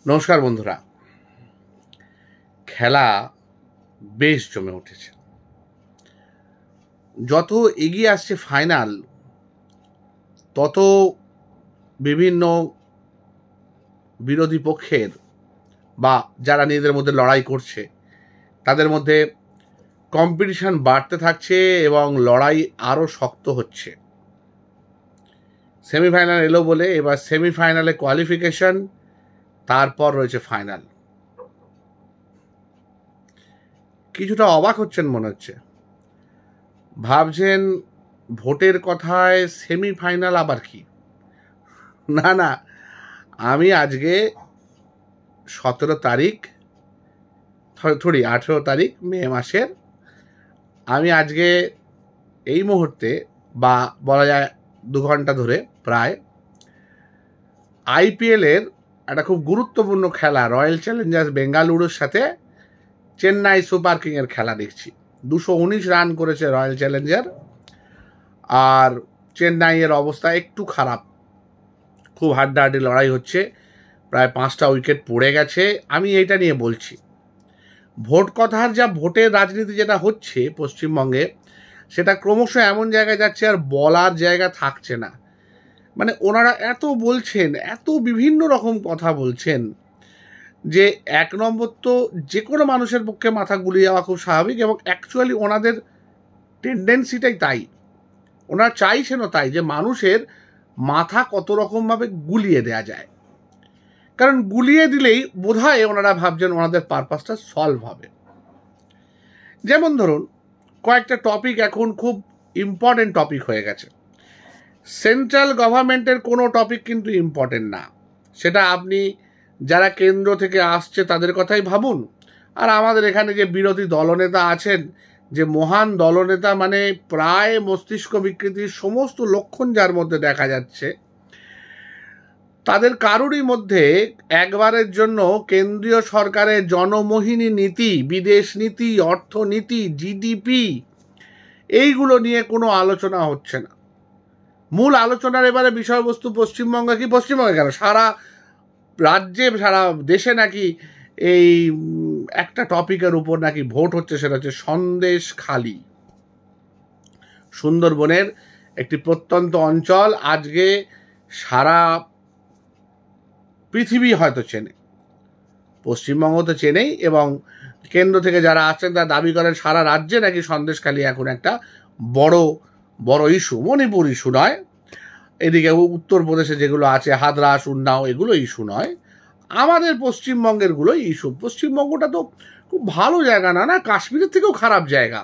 নমস্কার বন্ধুরা, খেলা বেশ জমে উঠেছে। যত এগিয়ে আসছে ফাইনাল, তত বিভিন্ন বিরোধী পক্ষের বা যারা নিজেদের মধ্যে লড়াই করছে তাদের মধ্যে কম্পিটিশন বাড়তে থাকছে এবং লড়াই আরও শক্ত হচ্ছে। সেমিফাইনাল এলো বলে এবার সেমিফাইনালে কোয়ালিফিকেশন, তারপর রয়েছে ফাইনাল। কিছুটা অবাক হচ্ছেন মনে হচ্ছে, ভাবছেন ভোটের কথায় সেমিফাইনাল আবার কি? না না, আমি আজকে 17 তারিখ 18 তারিখ মে মাসের, আমি আজকে এই মুহূর্তে বা বলা যায় 2 ঘন্টা ধরে প্রায় আইপিএলের একটা খুব গুরুত্বপূর্ণ খেলা রয়্যাল চ্যালেঞ্জার্স বেঙ্গালুরুর সাথে চেন্নাই সুপার কিংয়ের খেলা দেখছি। 219 রান করেছে রয়্যাল চ্যালেঞ্জার, আর চেন্নাইয়ের অবস্থা একটু খারাপ। খুব হাড্ডাহাড্ডি লড়াই হচ্ছে, প্রায় 5টা উইকেট পড়ে গেছে। আমি এইটা নিয়ে বলছি, ভোট কথার যা ভোটের রাজনীতি যেটা হচ্ছে পশ্চিমবঙ্গে, সেটা ক্রমশ এমন জায়গায় যাচ্ছে আর বলার জায়গা থাকছে না। মানে ওনারা এত বলছেন, এত বিভিন্ন রকম কথা বলছেন যে এক নম্বর তো যে কোনো মানুষের পক্ষে মাথা গুলিয়ে যাওয়া খুব স্বাভাবিক, এবং অ্যাকচুয়ালি ওনাদের টেন্ডেন্সিটাই তাই। ওনারা চাইছেনও তাই যে মানুষের মাথা কত রকমভাবে গুলিয়ে দেয়া যায়, কারণ গুলিয়ে দিলেই বোধহয় ওনারা ভাবছেন ওনাদের পারপাসটা সলভ হবে। যেমন ধরুন, কয়েকটা টপিক এখন খুব ইম্পর্টেন্ট টপিক হয়ে গেছে। সেন্ট্রাল গভর্নমেন্টের কোনো টপিক কিন্তু ইম্পর্টেন্ট না, সেটা আপনি যারা কেন্দ্র থেকে আসছে তাদের কথাই ভাবুন, আর আমাদের এখানে যে বিরোধী দলনেতা আছেন, যে মহান দলনেতা, মানে প্রায় মস্তিষ্ক বিকৃতির সমস্ত লক্ষণ যার মধ্যে দেখা যাচ্ছে, তাদের কারোরই মধ্যে একবারের জন্য কেন্দ্রীয় সরকারের জনমোহিনী নীতি, বিদেশ নীতি, অর্থনীতি, জিডিপি, এইগুলো নিয়ে কোনো আলোচনা হচ্ছে না। মূল আলোচনার এবারে বিষয়বস্তু পশ্চিমবঙ্গে, কি পশ্চিমবঙ্গে কেন সারা রাজ্যে, সারা দেশে নাকি এই একটা টপিকের উপর নাকি ভোট হচ্ছে, সেটা হচ্ছে সন্দেশখালি। সুন্দরবনের একটি প্রত্যন্ত অঞ্চল, আজকে সারা পৃথিবী হয়তো চেনে, পশ্চিমবঙ্গ তো চেনেই, এবং কেন্দ্র থেকে যারা আসছেন তারা দাবি করেন সারা রাজ্যে নাকি সন্দেশখালি এখন একটা বড় বড় ইস্যু। মণিপুর ইস্যু নয়, এদিকে উত্তরপ্রদেশে যেগুলো আছে হাদরাস, উন্নাও, এগুলো ইস্যু নয়, আমাদের পশ্চিমবঙ্গেরগুলো ইস্যু। পশ্চিমবঙ্গটা তো খুব ভালো জায়গা না, না কাশ্মীরের থেকেও খারাপ জায়গা।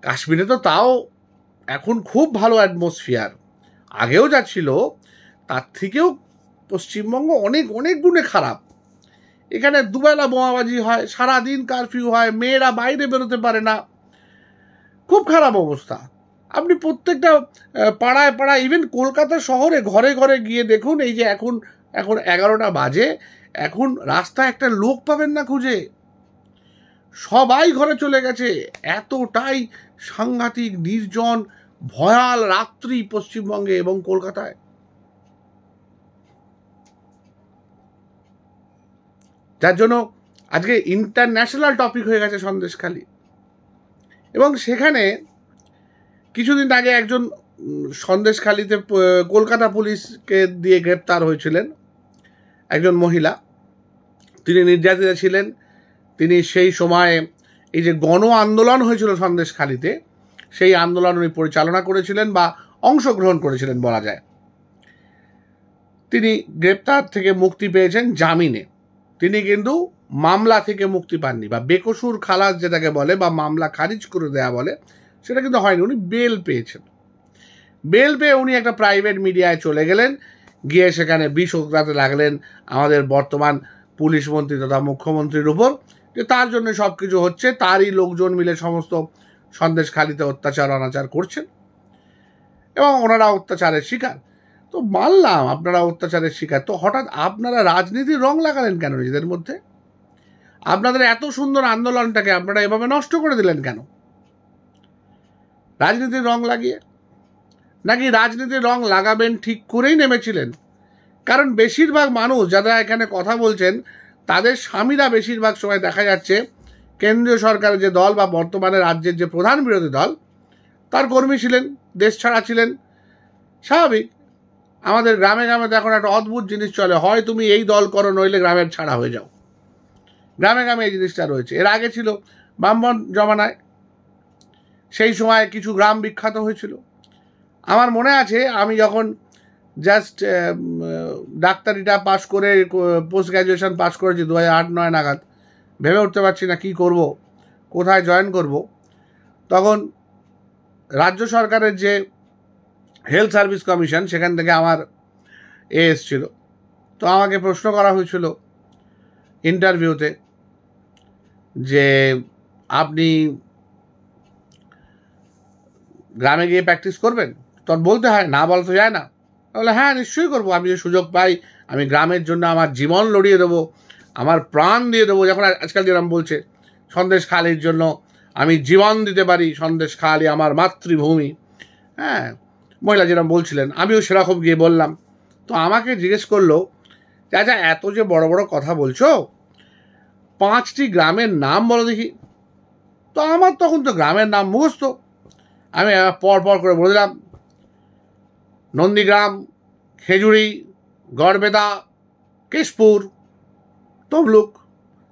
কাশ্মীরে তো তাও এখন খুব ভালো অ্যাটমসফিয়ার, আগেও যা ছিল তার থেকেও পশ্চিমবঙ্গ অনেক অনেক গুণে খারাপ। এখানে দুবেলা বোমাবাজি হয়, সারাদিন কারফিউ হয়, মেয়েরা বাইরে বেরোতে পারে না, খুব খারাপ অবস্থা। আপনি প্রত্যেকটা পাড়ায় পাড়ায়, ইভেন কলকাতা শহরে ঘরে ঘরে গিয়ে দেখুন, এই যে এখন 11টা বাজে, এখন রাস্তায় একটা লোক পাবেন না খুঁজে, সবাই ঘরে চলে গেছে। এতটাই সাংঘাতিক নির্জন ভয়াল রাত্রি পশ্চিমবঙ্গে এবং কলকাতায়। যার জন্য আজকে ইন্টারন্যাশনাল টপিক হয়ে গেছে সন্দেশখালি। এবং সেখানে কিছুদিন আগে একজন সন্দেশখালিতে কলকাতা পুলিশকে দিয়ে গ্রেপ্তার হয়েছিলেন একজন মহিলা। তিনি নির্যাতিতা ছিলেন। তিনি সেই সময় এই যে গণ আন্দোলন হয়েছিল সন্দেশখালিতে, সেই আন্দোলন উনি পরিচালনা করেছিলেন বা অংশগ্রহণ করেছিলেন বলা যায়। তিনি গ্রেপ্তার থেকে মুক্তি পেয়েছেন জামিনে। তিনি কিন্তু মামলা থেকে মুক্তি পাননি, বা বেকসুর খালাস যেটাকে বলে, বা মামলা খারিজ করে দেয়া বলে, সেটা কিন্তু হয়নি। উনি বেল পেয়েছেন। বেল পেয়ে উনি একটা প্রাইভেট মিডিয়ায় চলে গেলেন, গিয়ে সেখানে বিষ উগড়াতে লাগলেন আমাদের বর্তমান পুলিশ মন্ত্রী তথা মুখ্যমন্ত্রীর উপর, যে তার জন্য সব কিছু হচ্ছে, তারই লোকজন মিলে সমস্ত সন্দেশখালিতে অত্যাচার অনাচার করছেন এবং ওনারা অত্যাচারের শিকার। তো মানলাম আপনারা অত্যাচারের শিকার, তো হঠাৎ আপনারা রাজনীতির রং লাগালেন কেন নিজেদের মধ্যে? আপনাদের এত সুন্দর আন্দোলনটাকে আপনারা এভাবে নষ্ট করে দিলেন কেন? রাজনীতির রং লাগিয়ে, নাকি রাজনীতির রং লাগাবেন ঠিক করেই নেমেছিলেন? কারণ বেশিরভাগ মানুষ যারা এখানে কথা বলছেন তাদের স্বামীরা বেশিরভাগ সময় দেখা যাচ্ছে কেন্দ্রীয় সরকারের যে দল বা বর্তমানে রাজ্যের যে প্রধান বিরোধী দল তার কর্মী ছিলেন, দেশ ছাড়া ছিলেন। স্বাভাবিক, আমাদের গ্রামে গ্রামে তো এখন একটা অদ্ভুত জিনিস চলে, হয় তুমি এই দল করো নইলে গ্রামের ছাড়া হয়ে যাও। গ্রামে গ্রামে এই জিনিসটা রয়েছে। এর আগে ছিল ব্রাহ্মণ জমানায়, সেই সময় কিছু গ্রাম বিখ্যাত হয়েছিল। আমার মনে আছে আমি যখন জাস্ট ডাক্তারিটা পাস করে পোস্ট গ্র্যাজুয়েশন পাস করেছি 2008-09 নাগাদ, ভেবে উঠতে পারছি না কী করব, কোথায় জয়েন করব, তখন রাজ্য সরকারের যে হেলথ সার্ভিস কমিশন সেখান থেকে আমার এসেছিল। তো আমাকে প্রশ্ন করা হয়েছিল ইন্টারভিউতে যে আপনি গ্রামে গিয়ে প্র্যাকটিস করবেন। তখন বলতে হয়, না বলতে যায় না। তাহলে হ্যাঁ নিশ্চয়ই করবো, আমি যে সুযোগ পাই আমি গ্রামের জন্য আমার জীবন লড়িয়ে দেবো, আমার প্রাণ দিয়ে দেবো। যখন আজকাল যেরকম বলছে সন্দেশখালির জন্য আমি জীবন দিতে পারি, সন্দেশখালি আমার মাতৃভূমি, হ্যাঁ মহিলা যেরকম বলছিলেন আমিও সেরকম গিয়ে বললাম। তো আমাকে জিজ্ঞেস করলো, চাচা এত যে বড় বড় কথা বলছো 5টি গ্রামের নাম বলো দেখি। তো আমার তখন তো গ্রামের নাম মুখস্থ, আমি পর পর করে বলে দিলাম, নন্দীগ্রাম, খেজুরি, গড়বেতা, কেশপুর, তমলুক।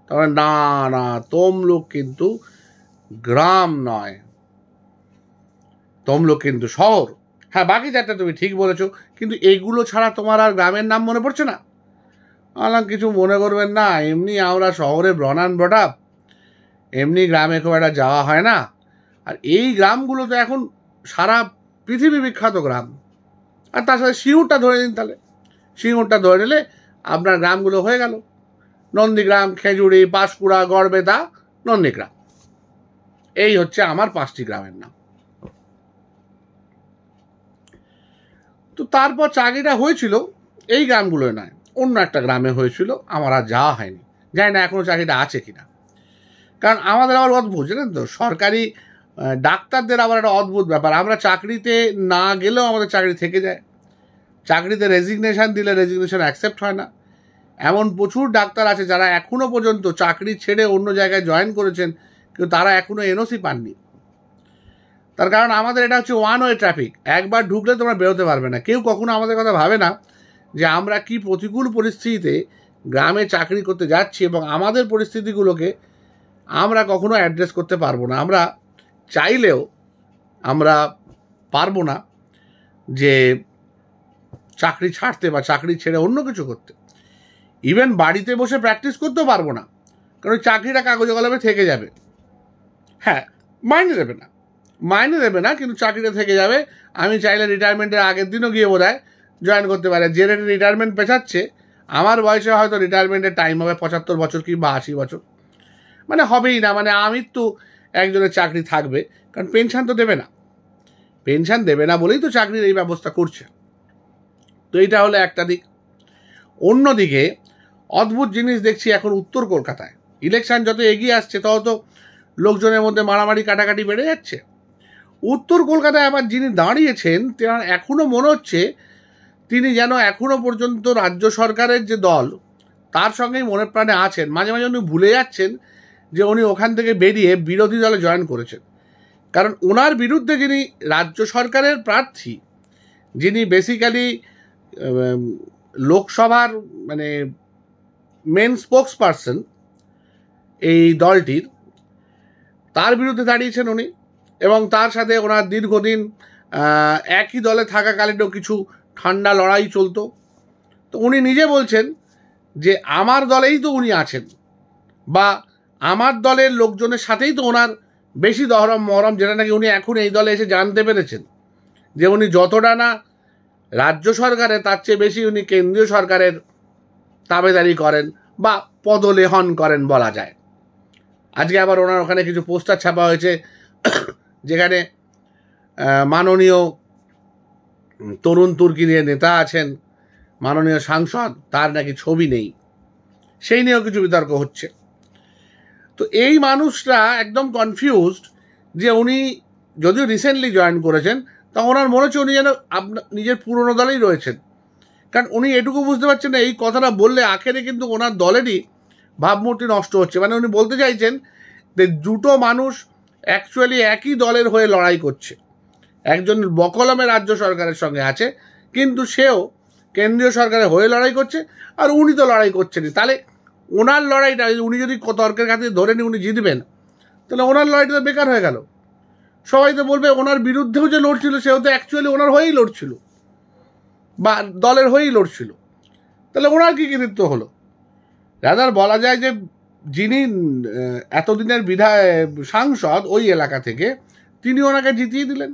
তবে না না, তমলুক কিন্তু গ্রাম নয়, তমলুক কিন্তু শহর। হ্যাঁ বাকি 4টা তুমি ঠিক বলেছো, কিন্তু এইগুলো ছাড়া তোমার আর গ্রামের নাম মনে পড়ছে না? বললাম কিছু মনে করবেন না, এমনি আমরা শহরে ব্রন অ্যান্ড ব্রট আপ, এমনি গ্রামে খুব একটা যাওয়া হয় না। আর এই গ্রামগুলো তো এখন সারা পৃথিবী বিখ্যাত গ্রাম। আর তার সাথে সিঙ্গুরটা ধরে নিন, তাহলে সিঙ্গুরটা ধরে নিলে আপনার গ্রামগুলো হয়ে গেল নন্দীগ্রাম, খেজুরি, পাঁশকুড়া, গড়বেতা, নন্দীগ্রাম। এই হচ্ছে আমার 5টি গ্রামের নাম। তো তারপর চাকরিটা হয়েছিল এই গ্রামগুলোয় নয়, অন্য একটা গ্রামে হয়েছিল, আমার আর যাওয়া হয়নি। জানি না এখনও চাকরিটা আছে কিনা। কারণ আমাদের আবার অদ্ভুত, জানেন তো, সরকারি ডাক্তারদের আবার একটা অদ্ভুত ব্যাপার, আমরা চাকরিতে না গেলেও আমাদের চাকরি থেকে যায়। চাকরিতে রেজিগনেশন দিলে রেজিগনেশন অ্যাকসেপ্ট হয় না। এমন প্রচুর ডাক্তার আছে যারা এখনও পর্যন্ত চাকরি ছেড়ে অন্য জায়গায় জয়েন করেছেন, কিন্তু তারা এখনও এনওসি পাননি। তার কারণ আমাদের এটা হচ্ছে ওয়ান ওয়ে ট্রাফিক, একবার ঢুকলে তোমরা বেরোতে পারবে না। কেউ কখনো আমাদের কথা ভাবে না যে আমরা কি প্রতিকূল পরিস্থিতিতে গ্রামে চাকরি করতে যাচ্ছি, এবং আমাদের পরিস্থিতিগুলোকে আমরা কখনো অ্যাড্রেস করতে পারবো না। আমরা চাইলেও আমরা পারবো না যে চাকরি ছাড়তে বা চাকরি ছেড়ে অন্য কিছু করতে। ইভেন বাড়িতে বসে প্র্যাকটিস করতেও পারবো না, কারণ চাকরিটা কাগজে কলমে থেকে যাবে। হ্যাঁ মাইনে দেবে না, কিন্তু চাকরিটা থেকে যাবে। আমি চাইলে রিটায়ারমেন্টের আগের দিনও গিয়ে বোধহয় জয়েন করতে পারে। যে রেটে রিটায়ারমেন্ট পেছাচ্ছে, আমার বয়সে হয়তো রিটায়ারমেন্টের টাইম হবে 75 বছর কিংবা 80 বছর, মানে হবেই না। মানে আমার তো একজনের চাকরি থাকবে, কারণ পেনশন তো দেবে না, পেনশন দেবে না বলেই তো চাকরির এই ব্যবস্থা করছে। তো এইটা হলো একটা দিক। অন্যদিকে অদ্ভুত জিনিস দেখছি এখন উত্তর কলকাতায়। ইলেকশন যত এগিয়ে আসছে তত তো লোকজনের মধ্যে মারামারি কাটাকাটি বেড়ে যাচ্ছে। উত্তর কলকাতায় আবার যিনি দাঁড়িয়েছেন তার এখনও মনে হচ্ছে তিনি যেন এখনও পর্যন্ত রাজ্য সরকারের যে দল তার সঙ্গেই মনে প্রাণে আছেন। মাঝে মাঝে উনি ভুলে যাচ্ছেন যে উনি ওখান থেকে বেরিয়ে বিরোধী দলে জয়েন করেছেন। কারণ ওনার বিরুদ্ধে যিনি রাজ্য সরকারের প্রার্থী, যিনি বেসিক্যালি লোকসভার মানে মেন স্পোক্স পারসন এই দলটির, তার বিরুদ্ধে দাঁড়িয়েছেন উনি। এবং তার সাথে ওনার দীর্ঘদিন একই দলে থাকাকালীনও কিছু ঠান্ডা লড়াই চলতো। তো উনি নিজে বলছেন যে আমার দলেই তো উনি আছেন, বা আমার দলের লোকজনের সাথেই তো ওনার বেশি দহরম মহরম, যেটা নাকি উনি এখন এই দলে এসে জানতে পেরেছেন যে উনি যতটা না রাজ্য সরকারে তার চেয়ে বেশি উনি কেন্দ্রীয় সরকারের তাবেদারি করেন বা পদলেহন করেন বলা যায়। আজকে আবার ওনার ওখানে কিছু পোস্টার ছাপা হয়েছে যেখানে মাননীয় তরুণ তুর্কি নিয়ে নেতা আছেন, মাননীয় সাংসদ, তার নাকি ছবি নেই, সেই নিয়েও কিছু বিতর্ক হচ্ছে। তো এই মানুষরা একদম কনফিউজড যে উনি যদিও রিসেন্টলি জয়েন করেছেন, তা ওনার মনে হচ্ছে উনি যেন নিজের পুরনো দলেই রয়েছেন। কারণ উনি এটুকু বুঝতে পারছেন না এই কথাটা বললে আখেরে কিন্তু ওনার দলেরই ভাবমূর্তি নষ্ট হচ্ছে। মানে উনি বলতে চাইছেন যে দুটো মানুষ অ্যাকচুয়ালি একই দলের হয়ে লড়াই করছে। একজন বকলমে রাজ্য সরকারের সঙ্গে আছে, কিন্তু সেও কেন্দ্রীয় সরকারের হয়ে লড়াই করছে, আর উনি তো লড়াই করছেনই। তাহলে ওনার লড়াইটা উনি যদি তর্কের খাতিরে ধরে নিয়ে উনি জিতবেন, তাহলে ওনার লড়াইটা তো বেকার হয়ে গেল। সবাই তো বলবে ওনার বিরুদ্ধেও যে লড়ছিল সেও তো অ্যাকচুয়ালি ওনার হয়েই লড়ছিল বা দলের হয়েই লড়ছিল। তাহলে ওনার কি কৃতিত্ব হলো? রাদার বলা যায় যে যিনি এতদিনের সাংসদ ওই এলাকা থেকে, তিনি ওনাকে জিতিয়ে দিলেন।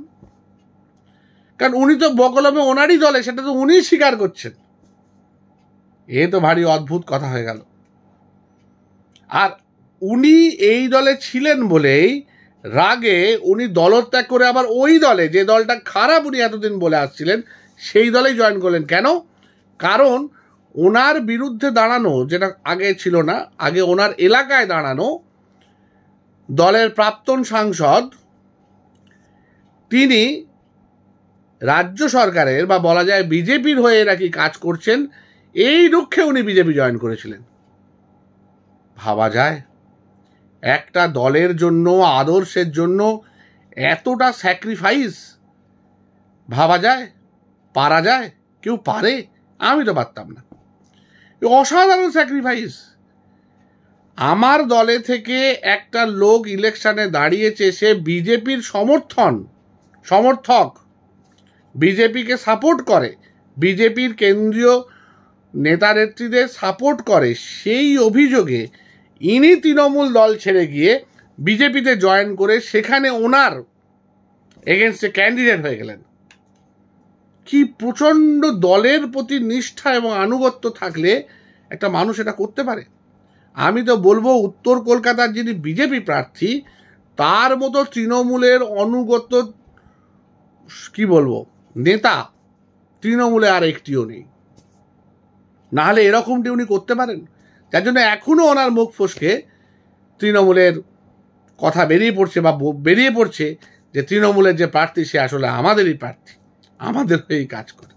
কারণ উনি তো বকলমে ওনারই দলে, সেটা তো উনিই স্বীকার করছেন। এ তো ভারী অদ্ভুত কথা হয়ে গেল। আর উনি এই দলে ছিলেন বলেই রাগে উনি দলত্যাগ করে আবার ওই দলে, যে দলটা খারাপ উনি এতদিন বলে আসছিলেন, সেই দলেই জয়েন করলেন। কেন? কারণ ওনার বিরুদ্ধে দাঁড়ানো, যেটা আগে ছিল না, আগে ওনার এলাকায় দাঁড়ানো দলের প্রাক্তন সাংসদ, তিনি রাজ্য সরকারের বা বলা যায় বিজেপির হয়ে নাকি কাজ করছেন, এই লক্ষ্যে উনি বিজেপি জয়েন করেছিলেন। ভাবা যায় একটা দলের জন্য, আদর্শের জন্য এতটা স্যাক্রিফাইস? ভাবা যায়? পারা যায়? কেউ পারে? আমি তো পারতাম না। অসাধারণ স্যাক্রিফাইস। আমার দলে থেকে একটা লোক ইলেকশনে দাঁড়িয়েছে, সে বিজেপির সমর্থক, বিজেপিকে সাপোর্ট করে, বিজেপির কেন্দ্রীয় নেতা নেত্রীদের সাপোর্ট করে, সেই অভিযোগে ইনি তৃণমূল দল ছেড়ে গিয়ে বিজেপিতে জয়েন করে সেখানে ওনার এগেনস্টে ক্যান্ডিডেট হয়ে গেলেন। কি প্রচণ্ড দলের প্রতি নিষ্ঠা এবং আনুগত্য থাকলে একটা মানুষ এটা করতে পারে। আমি তো বলবো উত্তর কলকাতার যিনি বিজেপি প্রার্থী, তার মতো তৃণমূলের অনুগত কি বলবো নেতা তৃণমূলে আর একটিও নেই। নাহলে এরকমটি উনি করতে পারেন? যার জন্য এখনও ওনার মুখ ফসকে তৃণমূলের কথা বেরিয়ে পড়ছে যে তৃণমূলের যে প্রার্থী সে আসলে আমাদেরই প্রার্থী, আমাদের হয়েই কাজ করে।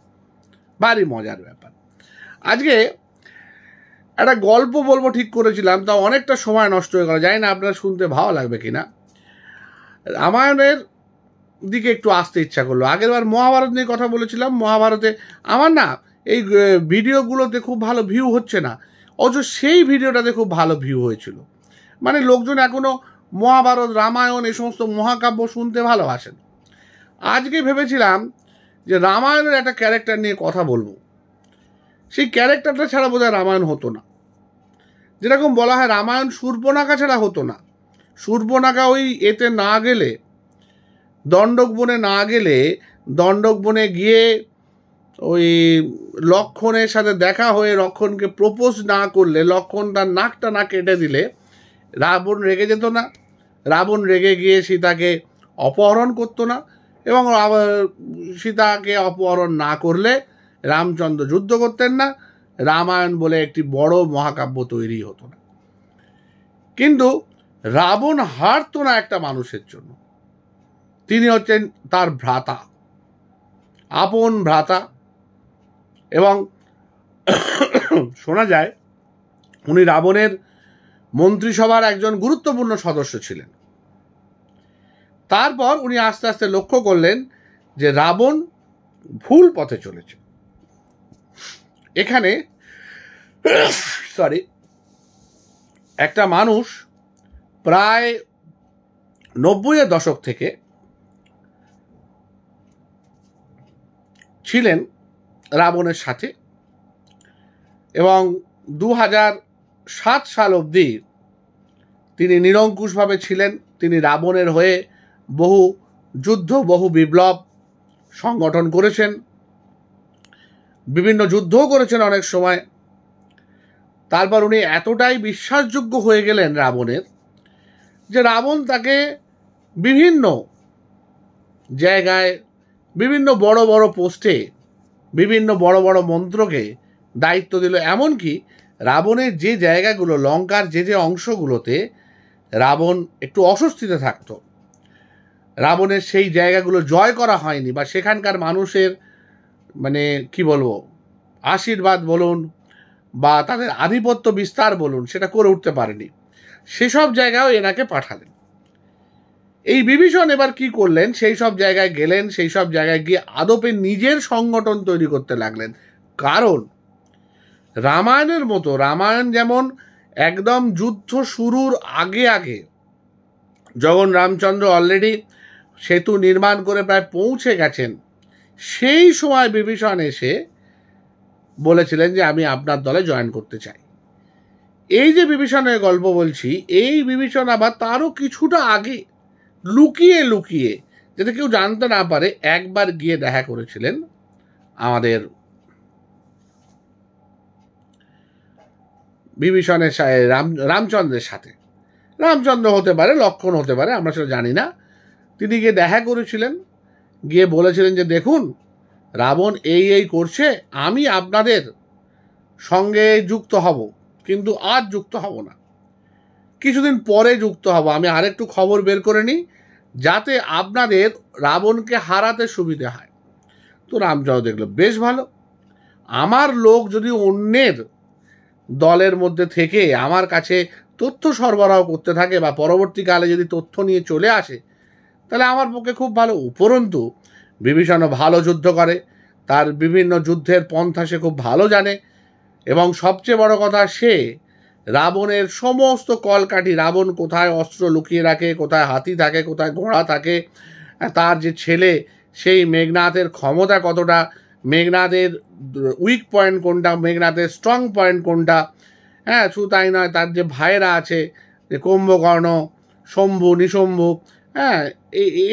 ভারী মজার ব্যাপার। আজকে একটা গল্প বলবো ঠিক করেছিলাম, তা অনেকটা সময় নষ্ট হয়ে গেল। জানি না আপনার শুনতে ভালো লাগবে কিনা। রামায়ণের দিকে একটু আসতে ইচ্ছা করলো। আগেরবার মহাভারত নিয়ে কথা বলেছিলাম। মহাভারতে আমার না এই ভিডিওগুলোতে খুব ভালো ভিউ হচ্ছে না, অথচ সেই ভিডিওটাতে খুব ভালো ভিউ হয়েছিল। মানে লোকজন এখনও মহাভারত, রামায়ণ এই সমস্ত মহাকাব্য শুনতে ভালোবাসেন। আজকে ভেবেছিলাম যে রামায়ণের একটা ক্যারেক্টার নিয়ে কথা বলবো। সেই ক্যারেক্টারটা ছাড়া বোধহয় রামায়ণ হতো না। যেরকম বলা হয় রামায়ণ শূর্পণখা ছাড়া হতো না। শূর্পণখা ওই এতে না গেলে, দণ্ডক বনে না গেলে, দণ্ডক বনে গিয়ে ওই লক্ষ্মণের সাথে দেখা হয়ে লক্ষ্মণকে প্রপোজ না করলে, লক্ষ্মণ তার নাকটা না কেটে দিলে রাবণ রেগে যেত না। রাবণ রেগে গিয়ে সীতাকে অপহরণ করতো না, এবং সীতাকে অপহরণ না করলে রামচন্দ্র যুদ্ধ করতেন না। রামায়ণ বলে একটি বড় মহাকাব্য তৈরি হতো না। কিন্তু রাবণ হারত না একটা মানুষের জন্য। তিনি হচ্ছেন তার ভ্রাতা, আপন ভ্রাতা, এবং শোনা যায় উনি রাবণের মন্ত্রিসভার একজন গুরুত্বপূর্ণ সদস্য ছিলেন। তারপর উনি আস্তে আস্তে লক্ষ্য করলেন যে রাবণ ভুল পথে চলেছে। এখানে একটা মানুষ প্রায় 90-এর দশক থেকে ছিলেন রাবণের সাথে, এবং 2007 সাল অবধি তিনি নিরঙ্কুশভাবে ছিলেন। তিনি রাবণের হয়ে বহু যুদ্ধ, বহু বিপ্লব সংগঠন করেছেন, বিভিন্ন যুদ্ধও করেছেন অনেক সময়। তারপর উনি এতটাই বিশ্বাসযোগ্য হয়ে গেলেন রাবণের, যে রাবণ তাকে বিভিন্ন জায়গায়, বিভিন্ন বড় বড় পোস্টে, বিভিন্ন বড় বড় মন্ত্রকে দায়িত্ব দিল। এমনকি রাবণের যে জায়গাগুলো, লঙ্কার যে যে অংশগুলোতে রাবণ একটু অস্বস্তিতে থাকত, রাবণের সেই জায়গাগুলো জয় করা হয়নি, বা সেখানকার মানুষের মানে কি বলবো আশীর্বাদ বলুন বা তাদের আধিপত্য বিস্তার বলুন, সেটা করে উঠতে পারেনি। সেসব জায়গায়ও এনাকে পাঠালেন। এই বিভীষণ এবার কি করলেন, সেই সব জায়গায় গেলেন, সেই সব জায়গায় গিয়ে আদপে নিজের সংগঠন তৈরি করতে লাগলেন। কারণ রামায়ণের মতো, রামায়ণ যেমন একদম যুদ্ধ শুরুর আগে আগে, যখন রামচন্দ্র অলরেডি সেতু নির্মাণ করে প্রায় পৌঁছে গেছেন, সেই সময় বিভীষণ এসে বলেছিলেন যে আমি আপনার দলে জয়েন করতে চাই। এই যে বিভীষণের গল্প বলছি, এই বিভীষণ আবার তারও কিছুটা আগে লুকিয়ে লুকিয়ে, যাতে কেউ জানতে না পারে, একবার গিয়ে দেখা করেছিলেন আমাদের বিভীষণের রামচন্দ্রের সাথে। রামচন্দ্র হতে পারে, লক্ষ্মণ হতে পারে, আমরা সেটা জানি না। তিনি গিয়ে দেখা করেছিলেন, গিয়ে বলেছিলেন যে দেখুন রাবণ এই করছে, আমি আপনাদের সঙ্গে যুক্ত হব, কিন্তু আজ যুক্ত হব না, কিছুদিন পরে যুক্ত হব। আমি আরেকটু খবর বের করে নিই যাতে আপনাদের রাবণকে হারাতে সুবিধে হয়। তো রামচন্দ্র দেখলো বেশ ভালো, আমার লোক যদি অন্যের দলের মধ্যে থেকে আমার কাছে তথ্য সরবরাহ করতে থাকে বা পরবর্তীকালে যদি তথ্য নিয়ে চলে আসে, তাহলে আমার পক্ষে খুব ভালো। উপরন্তু বিভীষণও ভালো যুদ্ধ করে, তার বিভিন্ন যুদ্ধের পন্থা সে খুব ভালো জানে, এবং সবচেয়ে বড় কথা, সে রাবণের সমস্ত কলকাঠি, রাবণ কোথায় অস্ত্র লুকিয়ে রাখে, কোথায় হাতি থাকে, কোথায় ঘোড়া থাকে, তার যে ছেলে সেই মেঘনাথের ক্ষমতা কতটা, মেঘনাথের উইক পয়েন্ট কোনটা, মেঘনাথের স্ট্রং পয়েন্ট কোনটা, হ্যাঁ শুধু তাই নয়, তার যে ভাইয়েরা আছে, যে কুম্ভকর্ণ, শম্ভু, নিশম্ভু, হ্যাঁ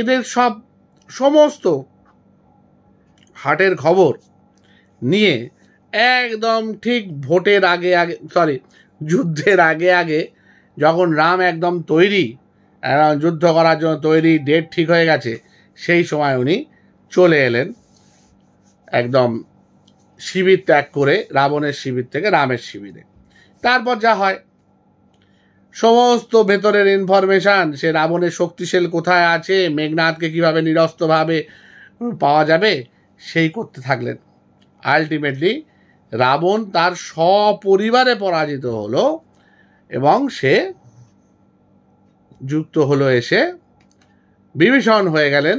এদের সমস্ত হাটের খবর নিয়ে একদম ঠিক ভোটের আগে যুদ্ধের আগে যখন রাম একদম তৈরি, যুদ্ধ করার জন্য তৈরি, ডেট ঠিক হয়ে গেছে, সেই সময় উনি চলে এলেন একদম শিবির ত্যাগ করে, রাবণের শিবির থেকে রামের শিবিরে। তারপর যা হয়, সমস্ত ভেতরের ইনফরমেশান, সে রাবণের শক্তিশালী কোথায় আছে, মেঘনাথকে কিভাবে নিরস্ত্রভাবে পাওয়া যাবে, সেই করতে থাকলেন। আলটিমেটলি রাবণ তার সপরিবারে পরাজিত হলো এবং সে যুক্ত হলো, এসে বিভীষণ হয়ে গেলেন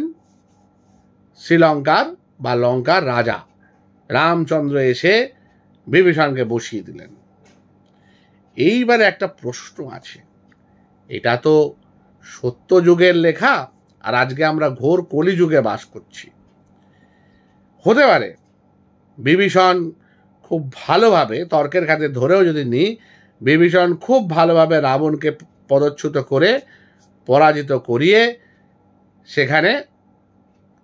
শ্রীলঙ্কার বা লঙ্কার রাজা। রামচন্দ্র এসে বিভীষণকে বসিয়ে দিলেন। এইবারে একটা প্রশ্ন আছে, এটা তো সত্যযুগের লেখা, আর আজকে আমরা ঘোর কলিযুগে বাস করছি। হতে পারে বিভীষণ খুব ভালোভাবে, তর্কের খাতে ধরেও যদি নিই, বিভীষণ খুব ভালোভাবে রাবণকে পদচ্যুত করে পরাজিত করিয়ে সেখানে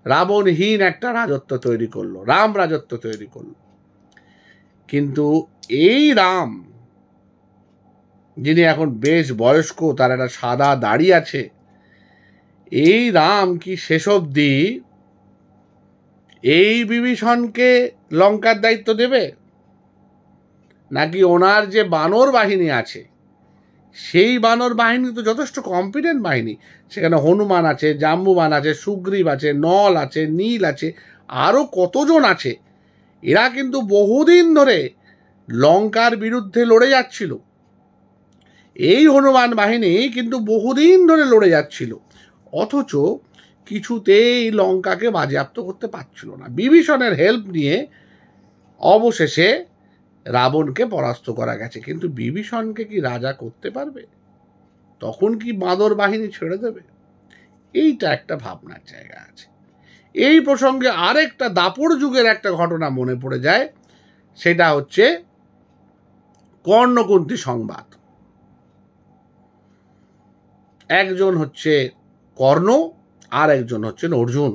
রাবণহীন একটা রাজত্ব তৈরি করলো, রাম রাজত্ব তৈরি করলো। কিন্তু এই রাম, যিনি এখন বেশ বয়স্ক, তার একটা সাদা দাড়ি আছে, এই রাম কি শেষ অবধি এই বিভীষণকে লঙ্কার দায়িত্ব দেবে, নাকি ওনার যে বানর বাহিনী আছে, সেই বানর বাহিনী তো যথেষ্ট কম্পিটেন্ট বাহিনী, সেখানে হনুমান আছে, জাম্বুবান আছে, সুগ্রীব আছে, নল আছে, নীল আছে, আরও কতজন আছে, এরা কিন্তু বহুদিন ধরে লঙ্কার বিরুদ্ধে লড়ে যাচ্ছিল। এই হনুমান বাহিনী কিন্তু বহুদিন ধরে লড়ে যাচ্ছিল, অথচ কিছুতেই লঙ্কাকে বাজেয়াপ্ত করতে পারছিল না। বিভীষণের হেল্প নিয়ে অবশেষে রাবণকে পরাস্ত করা গেছে, কিন্তু বিভীষণকে কি রাজা করতে পারবে? তখন কি বাঁদর বাহিনী ছেড়ে দেবে? এইটা একটা ভাবনার জায়গা আছে। এই প্রসঙ্গে আরেকটা দাপর যুগের একটা ঘটনা মনে পড়ে যায়, সেটা হচ্ছে কর্ণ-কুন্তী সংবাদ। একজন হচ্ছে কর্ণ, আর একজন হচ্ছেন অর্জুন,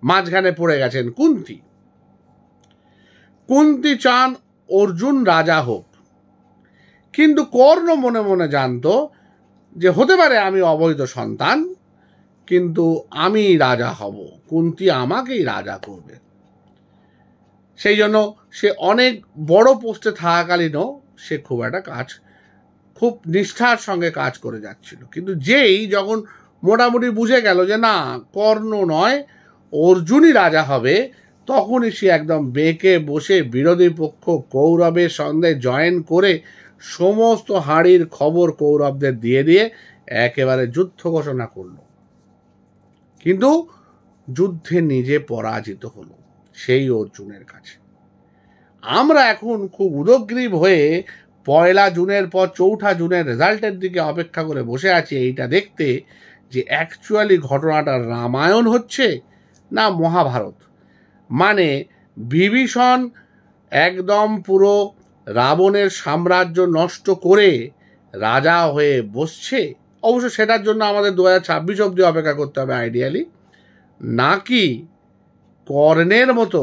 মাঝখানে পড়ে গেছেন কুন্তী। কুন্তী চান অর্জুন রাজা হোক, কিন্তু কর্ণ মনে মনে জানতো যে হতে পারে আমি অবৈধ সন্তান, কিন্তু আমি রাজা হব, কুন্তী আমাকেই রাজা করবে। সেই জন্য সে অনেক বড় পোস্টে থাকাকালীনও সে খুব নিষ্ঠার সঙ্গে কাজ করে যাচ্ছিল। কিন্তু যেই যখন মোটামুটি বুঝে গেল যে না, কর্ণ নয় অর্জুনই রাজা হবে, তখনই সে একদম বেঁকে বসে বিরোধী পক্ষ কৌরবের সঙ্গে জয়েন করে সমস্ত হাঁড়ির খবর কৌরবদের দিয়ে দিয়ে একেবারে যুদ্ধ ঘোষণা করল। কিন্তু যুদ্ধে নিজে পরাজিত হলো সেই অর্জুনের কাছে। আমরা এখন খুব উদগ্রীব হয়ে 1 জুনের পর 4 জুনের রেজাল্টের দিকে অপেক্ষা করে বসে আছি এইটা দেখতে যে অ্যাকচুয়ালি ঘটনাটা রামায়ণ হচ্ছে না মহাভারত। মানে বিভীষণ একদম পুরো রাবণের সাম্রাজ্য নষ্ট করে রাজা হয়ে বসছে, অবশ্য সেটার জন্য আমাদের 2026 অবধি অপেক্ষা করতে হবে আইডিয়ালি, নাকি কর্ণের মতো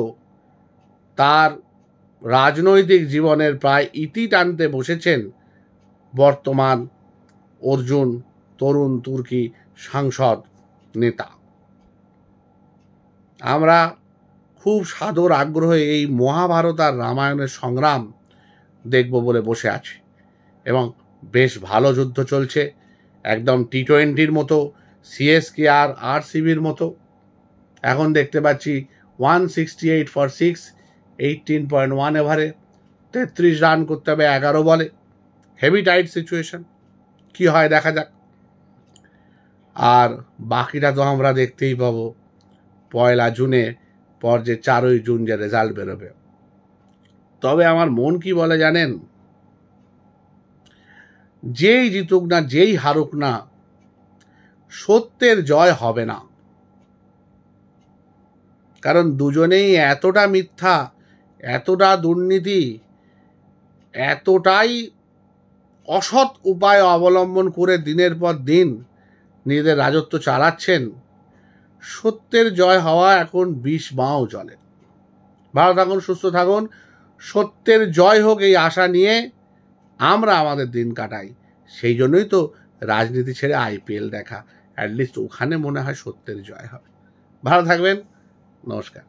তার রাজনৈতিক জীবনের প্রায় ইতি টানতে বসেছেন বর্তমান অর্জুন, তরুণ তুর্কি সাংসদ নেতা। আমরা খুব সাদর আগ্রহে এই মহাভারত আর রামায়ণের সংগ্রাম দেখব বলে বসে আছি এবং বেশ ভালো যুদ্ধ চলছে, একদম T20 মতো, CSK আর RCBর মতো। এখন দেখতে পাচ্ছি 168 for 6, 18.1 ওভারে 33 রান করতে হবে 11 বলে। হেভি টাইট সিচুয়েশন, কি হয় দেখা যাক। আর বাকিটা তো আমরা দেখতেই পাবো 1 জুনে পর যে 4 জুন যে রেজাল্ট বেরোবে। তবে আমার মন কি বলে জানেন, যেই জিতুক না যেই হারুক না, সত্যের জয় হবে না। কারণ দুজনেই এতটা মিথ্যা, এতটা দুর্নীতি, এতটাই অসৎ উপায় অবলম্বন করে দিনের পর দিন নিজেদের রাজত্ব চালাচ্ছেন, সত্যের জয় হওয়া এখন 20 বাঁও চলে। ভালো থাকুন, সুস্থ থাকুন, সত্যের জয় হোক এই আশা নিয়ে আমরা আমাদের দিন কাটাই। সেই জন্যই তো রাজনীতি ছেড়ে IPL দেখা, অ্যাটলিস্ট ওখানে মনে হয় সত্যের জয় হবে। ভালো থাকবেন, নমস্কার।